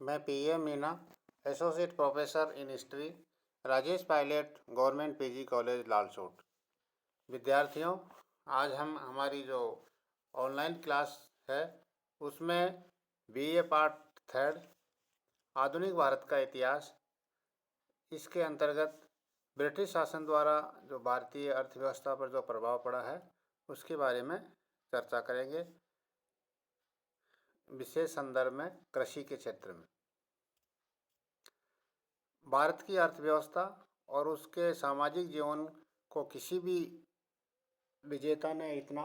मैं PM Meena, associate professor in history, Rajesh Pilot, government PG college Lalsot. विद्यार्थियों, आज हम हमारी जो ऑनलाइन क्लास है उसमें बीए पार्ट थर्ड आधुनिक भारत का इतिहास, इसके अंतर्गत ब्रिटिश शासन द्वारा जो भारतीय अर्थव्यवस्था पर जो प्रभाव पड़ा है उसके बारे में चर्चा करेंगे, विशेष संदर्भ में कृषि के क्षेत्र में। भारत की अर्थव्यवस्था और उसके सामाजिक जीवन को किसी भी विजेता ने इतना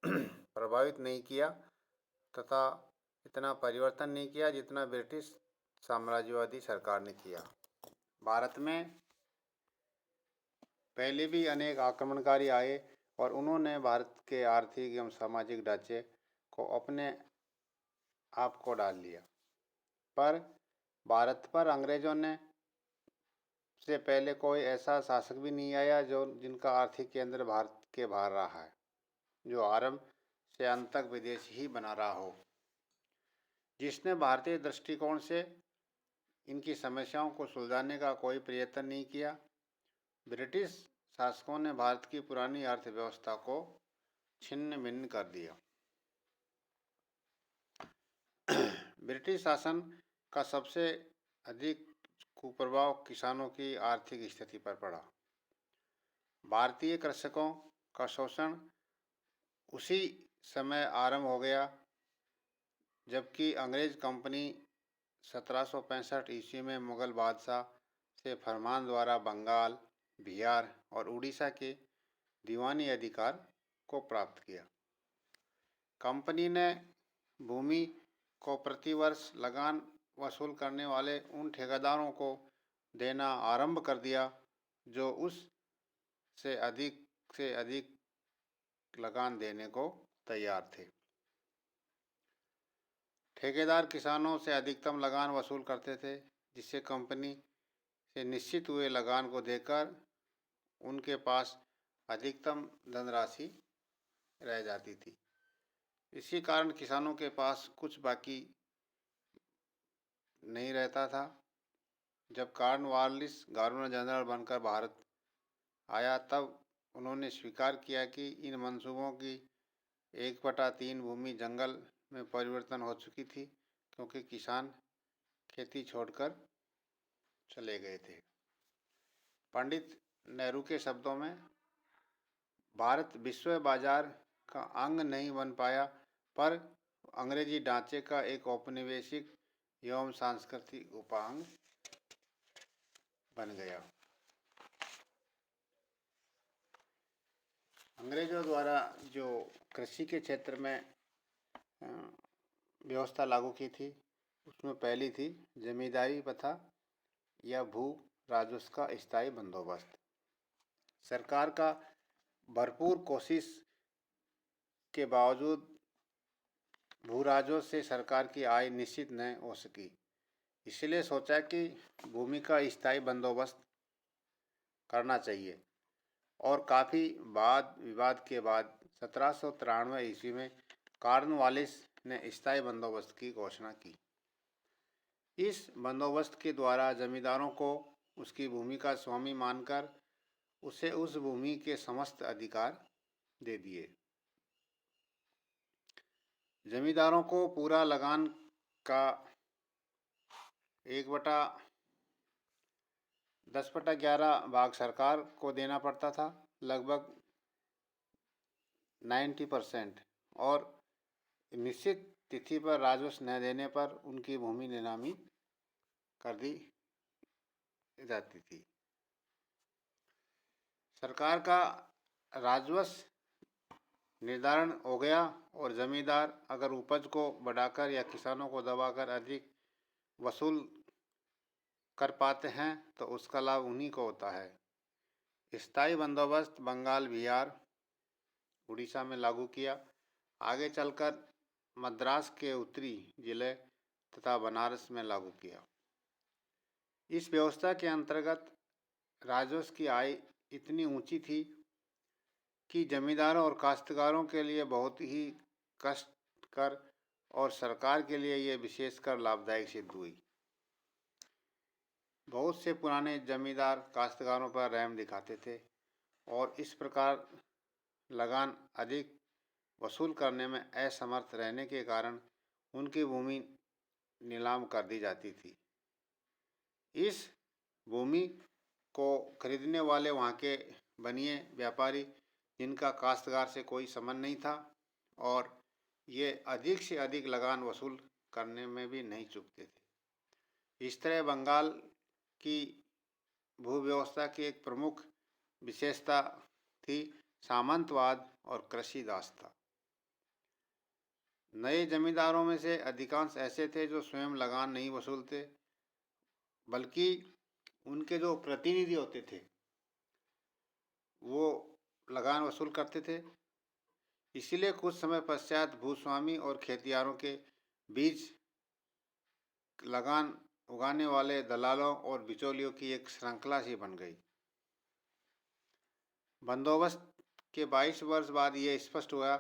प्रभावित नहीं किया तथा इतना परिवर्तन नहीं किया जितना ब्रिटिश साम्राज्यवादी सरकार ने किया। भारत में पहले भी अनेक आक्रमणकारी आए और उन्होंने भारत के आर्थिक एवं सामाजिक ढांचे को अपने आप को डाल लिया, पर भारत पर अंग्रेजों ने से पहले कोई ऐसा शासक भी नहीं आया जिनका आर्थिक केंद्र भारत के बाहर रहा है, जो आरंभ से अंत तक विदेश ही बना रहा हो, जिसने भारतीय दृष्टिकोण से इनकी समस्याओं को सुलझाने का कोई प्रयत्न नहीं किया। ब्रिटिश शासकों ने भारत की पुरानी अर्थव्यवस्था को छिन्न भिन्न कर दिया। ब्रिटिश शासन का सबसे अधिक कुप्रभाव किसानों की आर्थिक स्थिति पर पड़ा। भारतीय कृषकों का शोषण उसी समय आरंभ हो गया जबकि अंग्रेज कंपनी 1765 ईस्वी में मुगल बादशाह से फरमान द्वारा बंगाल, बिहार और उड़ीसा के दीवानी अधिकार को प्राप्त किया। कंपनी ने भूमि को प्रतिवर्ष लगान वसूल करने वाले उन ठेकेदारों को देना आरंभ कर दिया जो उस से अधिक लगान देने को तैयार थे। ठेकेदार किसानों से अधिकतम लगान वसूल करते थे, जिससे कंपनी से निश्चित हुए लगान को देकर उनके पास अधिकतम धनराशि रह जाती थी। इसी कारण किसानों के पास कुछ बाकी नहीं रहता था। जब कॉर्नवालिस गवर्नर जनरल बनकर भारत आया तब उन्होंने स्वीकार किया कि इन मंसूबों की 1/3 भूमि जंगल में परिवर्तन हो चुकी थी, क्योंकि किसान खेती छोड़कर चले गए थे। पंडित नेहरू के शब्दों में, भारत विश्व बाजार का अंग नहीं बन पाया, पर अंग्रेजी ढांचे का एक औपनिवेशिक एवं सांस्कृतिक उपांग बन गया। अंग्रेजों द्वारा जो कृषि के क्षेत्र में व्यवस्था लागू की थी उसमें पहली थी जमींदारी प्रथा या भू राजस्व का स्थायी बंदोबस्त। सरकार का भरपूर कोशिश के बावजूद भू राजस्व से सरकार की आय निश्चित न हो सकी, इसलिए सोचा कि भूमि का स्थायी बंदोबस्त करना चाहिए और काफ़ी वाद विवाद के बाद 1793 ईस्वी में कॉर्नवालिस ने स्थायी बंदोबस्त की घोषणा की। इस बंदोबस्त के द्वारा जमींदारों को उसकी भूमि का स्वामी मानकर उसे उस भूमि के समस्त अधिकार दे दिए। जमींदारों को पूरा लगान का 10/11 भाग सरकार को देना पड़ता था, लगभग 90%, और निश्चित तिथि पर राजस्व न देने पर उनकी भूमि नीलामी कर दी जाती थी। सरकार का राजस्व निर्धारण हो गया और जमींदार अगर उपज को बढ़ाकर या किसानों को दबाकर अधिक वसूल कर पाते हैं तो उसका लाभ उन्हीं को होता है। स्थायी बंदोबस्त बंगाल, बिहार, उड़ीसा में लागू किया। आगे चलकर मद्रास के उत्तरी जिले तथा बनारस में लागू किया। इस व्यवस्था के अंतर्गत राजस्व की आय इतनी ऊंची थी कि जमींदारों और काश्तकारों के लिए बहुत ही कष्टकर और सरकार के लिए ये विशेषकर लाभदायक सिद्ध हुई। बहुत से पुराने जमींदार काश्तकारों पर रहम दिखाते थे और इस प्रकार लगान अधिक वसूल करने में असमर्थ रहने के कारण उनकी भूमि नीलाम कर दी जाती थी। इस भूमि को खरीदने वाले वहाँ के बनिए व्यापारी, जिनका काश्तकार से कोई संबंध नहीं था, और ये अधिक से अधिक लगान वसूल करने में भी नहीं चूकते थे। इस तरह बंगाल की भूव्यवस्था की एक प्रमुख विशेषता थी सामंतवाद और कृषि दासता। नए जमींदारों में से अधिकांश ऐसे थे जो स्वयं लगान नहीं वसूलते, बल्कि उनके जो प्रतिनिधि होते थे वो लगान वसूल करते थे। इसीलिए कुछ समय पश्चात भूस्वामी और खेतियारों के बीच लगान उगाने वाले दलालों और बिचौलियों की एक श्रृंखला सी बन गई। बंदोबस्त के 22 वर्ष बाद यह स्पष्ट हुआ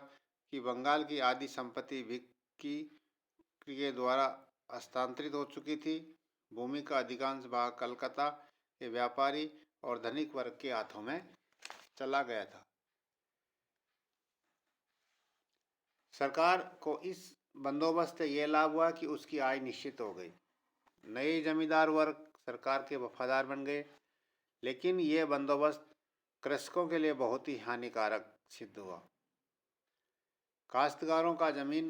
कि बंगाल की आधी संपत्ति विक्की के द्वारा हस्तांतरित हो चुकी थी। भूमि का अधिकांश भाग कलकत्ता के व्यापारी और धनिक वर्ग के हाथों में चला गया था। सरकार को इस बंदोबस्त से यह लाभ हुआ कि उसकी आय निश्चित हो गई। नए जमींदार वर्ग सरकार के वफादार बन गए, लेकिन यह बंदोबस्त कृषकों के लिए बहुत ही हानिकारक सिद्ध हुआ। काश्तकारों का जमीन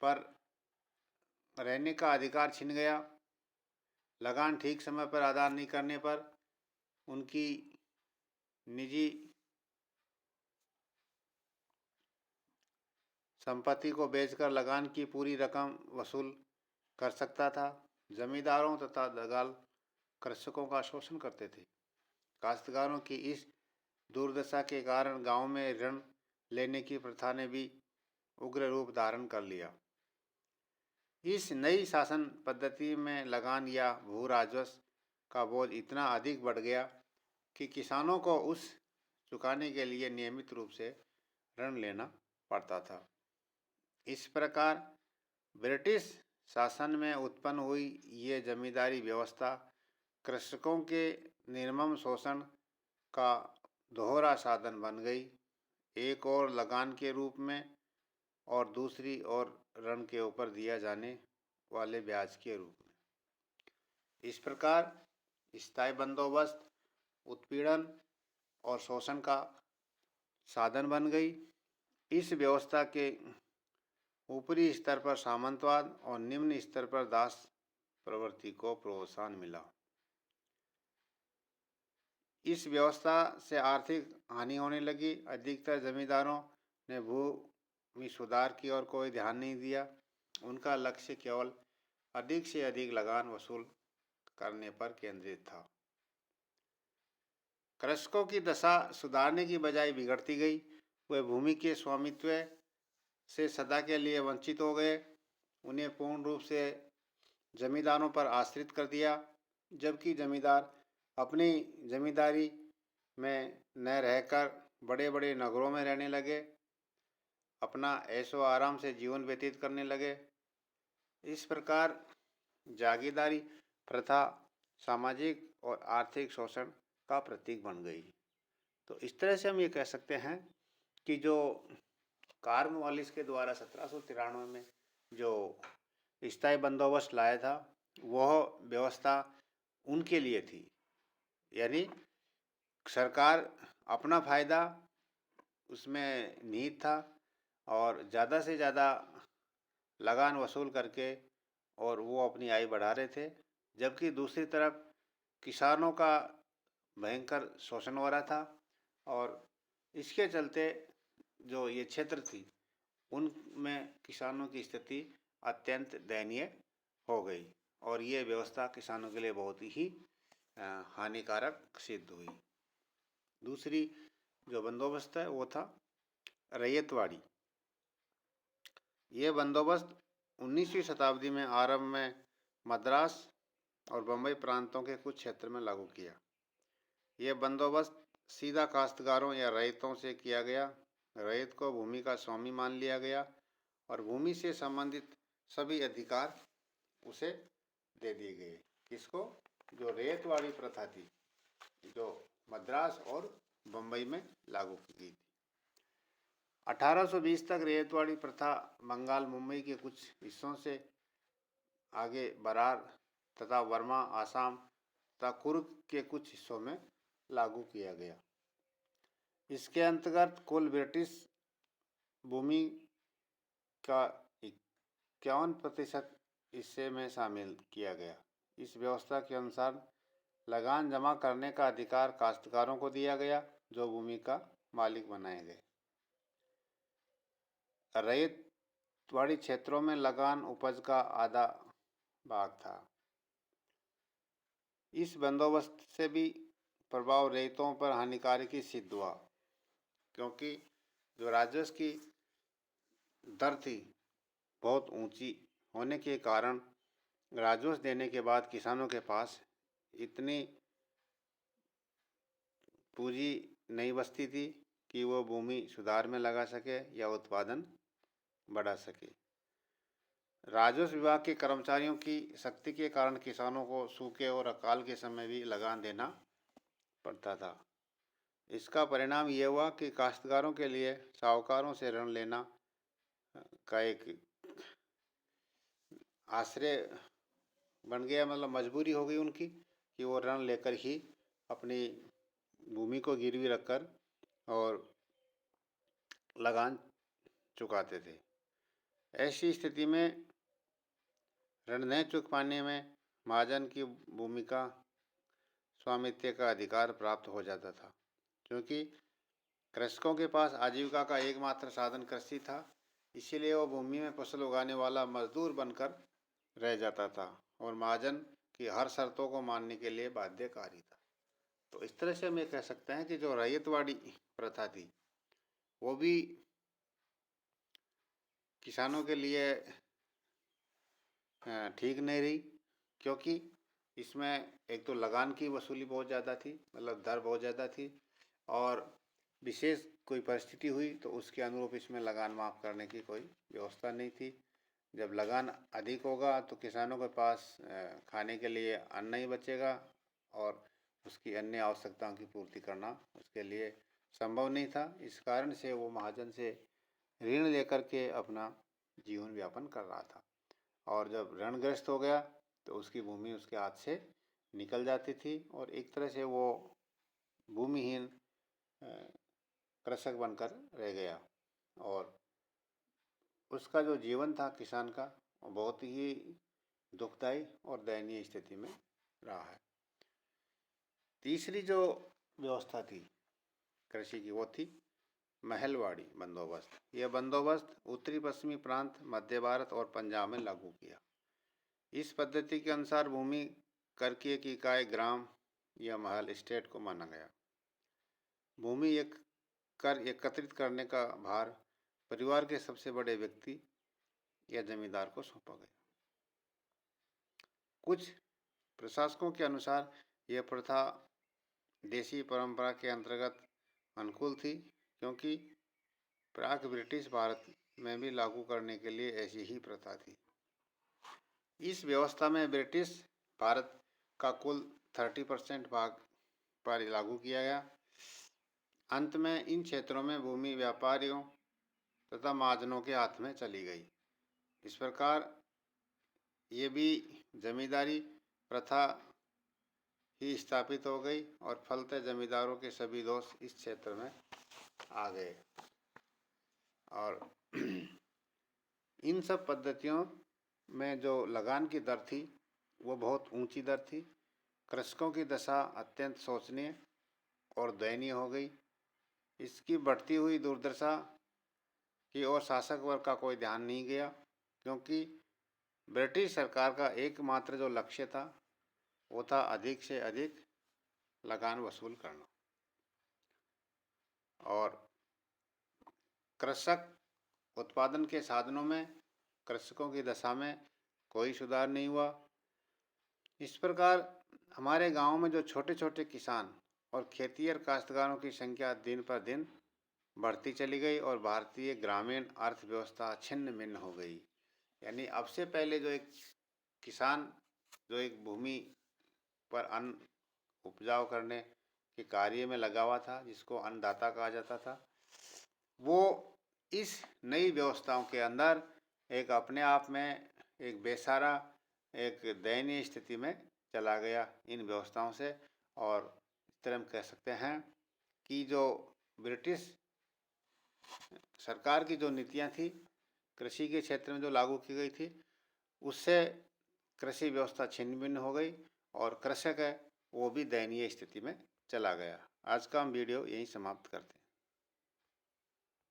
पर रहने का अधिकार छिन गया। लगान ठीक समय पर अदा नहीं करने पर उनकी निजी संपत्ति को बेचकर लगान की पूरी रकम वसूल कर सकता था। जमींदारों तथा दलाल कृषकों का शोषण करते थे। काश्तकारों की इस दुर्दशा के कारण गांव में ऋण लेने की प्रथा ने भी उग्र रूप धारण कर लिया। इस नई शासन पद्धति में लगान या भू राजस्व का बोझ इतना अधिक बढ़ गया कि किसानों को उस चुकाने के लिए नियमित रूप से ऋण लेना पड़ता था। इस प्रकार ब्रिटिश शासन में उत्पन्न हुई ये जमींदारी व्यवस्था कृषकों के निर्मम शोषण का दोहरा साधन बन गई, एक और लगान के रूप में और दूसरी ओर ऋण के ऊपर दिया जाने वाले ब्याज के रूप में। इस प्रकार स्थायी बंदोबस्त उत्पीड़न और शोषण का साधन बन गई। इस व्यवस्था के ऊपरी स्तर पर सामंतवाद और निम्न स्तर पर दास प्रवृत्ति को प्रोत्साहन मिला। इस व्यवस्था से आर्थिक हानि होने लगी। अधिकतर जमींदारों ने भूमि सुधार की ओर कोई ध्यान नहीं दिया। उनका लक्ष्य केवल अधिक से अधिक लगान वसूल करने पर केंद्रित था। कृषकों की दशा सुधारने की बजाय बिगड़ती गई। वे भूमि के स्वामित्व से सदा के लिए वंचित हो गए। उन्हें पूर्ण रूप से जमींदारों पर आश्रित कर दिया, जबकि जमींदार अपनी जमींदारी में न रहकर बड़े बड़े नगरों में रहने लगे, अपना ऐशो आराम से जीवन व्यतीत करने लगे। इस प्रकार जागीरदारी प्रथा सामाजिक और आर्थिक शोषण का प्रतीक बन गई। तो इस तरह से हम ये कह सकते हैं कि जो कॉर्नवालिस के द्वारा 1793 में जो स्थायी बंदोबस्त लाया था, वह व्यवस्था उनके लिए थी। यानी सरकार अपना फायदा उसमें निहित था और ज़्यादा से ज़्यादा लगान वसूल करके और वो अपनी आय बढ़ा रहे थे, जबकि दूसरी तरफ किसानों का भयंकर शोषण हो रहा था। और इसके चलते जो ये क्षेत्र थी उनमें किसानों की स्थिति अत्यंत दयनीय हो गई और ये व्यवस्था किसानों के लिए बहुत ही हानिकारक सिद्ध हुई। दूसरी जो बंदोबस्त है वो था रैयतवाड़ी। ये बंदोबस्त 19वीं शताब्दी में आरंभ में मद्रास और बम्बई प्रांतों के कुछ क्षेत्र में लागू किया। यह बंदोबस्त सीधा काश्तकारों या रैयतों से किया गया। रैयत को भूमि का स्वामी मान लिया गया और भूमि से संबंधित सभी अधिकार उसे दे दिए गए। किसको? जो रेतवाड़ी प्रथा थी, जो मद्रास और बम्बई में लागू की गई थी। 1820 तक रेतवाड़ी प्रथा बंगाल, मुंबई के कुछ हिस्सों से आगे बरार तथा वर्मा, आसाम तथा कुर्ग के कुछ हिस्सों में लागू किया गया। इसके अंतर्गत कुल ब्रिटिश भूमि का 51% हिस्से में शामिल किया गया। इस व्यवस्था के अनुसार लगान जमा करने का अधिकार काश्तकारों को दिया गया, जो भूमि का मालिक बनाए गए। रैयतवाड़ी क्षेत्रों में लगान उपज का आधा भाग था। इस बंदोबस्त से भी प्रभाव रैयतों पर हानिकारक ही सिद्ध हुआ, क्योंकि जो राजस्व की दर थी बहुत ऊंची होने के कारण राजस्व देने के बाद किसानों के पास इतनी पूंजी नहीं बचती थी कि वो भूमि सुधार में लगा सके या उत्पादन बढ़ा सके। राजस्व विभाग के कर्मचारियों की सख्ती के कारण किसानों को सूखे और अकाल के समय भी लगान देना पड़ता था। इसका परिणाम ये हुआ कि काश्तकारों के लिए साहूकारों से ऋण लेना का एक आश्रय बन गया, मतलब मजबूरी हो गई उनकी कि वो ऋण लेकर ही अपनी भूमि को गिरवी रखकर और लगान चुकाते थे। ऐसी स्थिति में ऋण न चुका पाने में महाजन की भूमि का स्वामित्व का अधिकार प्राप्त हो जाता था, क्योंकि कृषकों के पास आजीविका का एकमात्र साधन कृषि था। इसीलिए वो भूमि में फसल उगाने वाला मजदूर बनकर रह जाता था और महाजन की हर शर्तों को मानने के लिए बाध्यकारी था। तो इस तरह से हम ये कह सकते हैं कि जो रैयतवाड़ी प्रथा थी वो भी किसानों के लिए ठीक नहीं रही, क्योंकि इसमें एक तो लगान की वसूली बहुत ज़्यादा थी, मतलब दर बहुत ज़्यादा थी, और विशेष कोई परिस्थिति हुई तो उसके अनुरूप इसमें लगान माफ़ करने की कोई व्यवस्था नहीं थी। जब लगान अधिक होगा तो किसानों के पास खाने के लिए अन्न नहीं बचेगा और उसकी अन्य आवश्यकताओं की पूर्ति करना उसके लिए संभव नहीं था। इस कारण से वो महाजन से ऋण लेकर के अपना जीवन यापन कर रहा था, और जब ऋणग्रस्त हो गया तो उसकी भूमि उसके हाथ से निकल जाती थी और एक तरह से वो भूमिहीन कृषक बनकर रह गया, और उसका जो जीवन था किसान का वो बहुत ही दुखदायी और दयनीय स्थिति में रहा है। तीसरी जो व्यवस्था थी कृषि की वो थी महलवाड़ी बंदोबस्त। यह बंदोबस्त उत्तरी पश्चिमी प्रांत, मध्य भारत और पंजाब में लागू किया। इस पद्धति के अनुसार भूमि कर की एक इकाई ग्राम या महल स्टेट को माना गया। भूमि एक कर एकत्रित करने का भार परिवार के सबसे बड़े व्यक्ति या जमींदार को सौंपा गया। कुछ प्रशासकों के अनुसार यह प्रथा देशी परंपरा के अंतर्गत अनुकूल थी, क्योंकि प्राक ब्रिटिश भारत में भी लागू करने के लिए ऐसी ही प्रथा थी। इस व्यवस्था में ब्रिटिश भारत का कुल 30% भाग पर लागू किया गया। अंत में इन क्षेत्रों में भूमि व्यापारियों तथा महाजनों के हाथ में चली गई। इस प्रकार ये भी जमींदारी प्रथा ही स्थापित हो गई और फलतः जमींदारों के सभी दोष इस क्षेत्र में आ गए। और इन सब पद्धतियों में जो लगान की दर थी वो बहुत ऊंची दर थी। कृषकों की दशा अत्यंत शोचनीय और दयनीय हो गई। इसकी बढ़ती हुई दुर्दशा की ओर शासक वर्ग का कोई ध्यान नहीं गया, क्योंकि ब्रिटिश सरकार का एकमात्र जो लक्ष्य था वो था अधिक से अधिक लगान वसूल करना, और कृषक उत्पादन के साधनों में कृषकों की दशा में कोई सुधार नहीं हुआ। इस प्रकार हमारे गांव में जो छोटे छोटे किसान और खेतिहर काश्तकारों की संख्या दिन पर दिन बढ़ती चली गई और भारतीय ग्रामीण अर्थव्यवस्था छिन्न भिन्न हो गई। यानी अब से पहले जो एक किसान जो एक भूमि पर अन्न उपजाऊ करने के कार्य में लगा हुआ था, जिसको अन्नदाता कहा जाता था, वो इस नई व्यवस्थाओं के अंदर एक अपने आप में एक बेसहारा, एक दयनीय स्थिति में चला गया इन व्यवस्थाओं से। और इस तरह हम कह सकते हैं कि जो ब्रिटिश सरकार की जो नीतियां थी कृषि के क्षेत्र में जो लागू की गई थी, उससे कृषि व्यवस्था छिन्न भिन्न हो गई और कृषक है वो भी दयनीय स्थिति में चला गया। आज का हम वीडियो यहीं समाप्त करते हैं।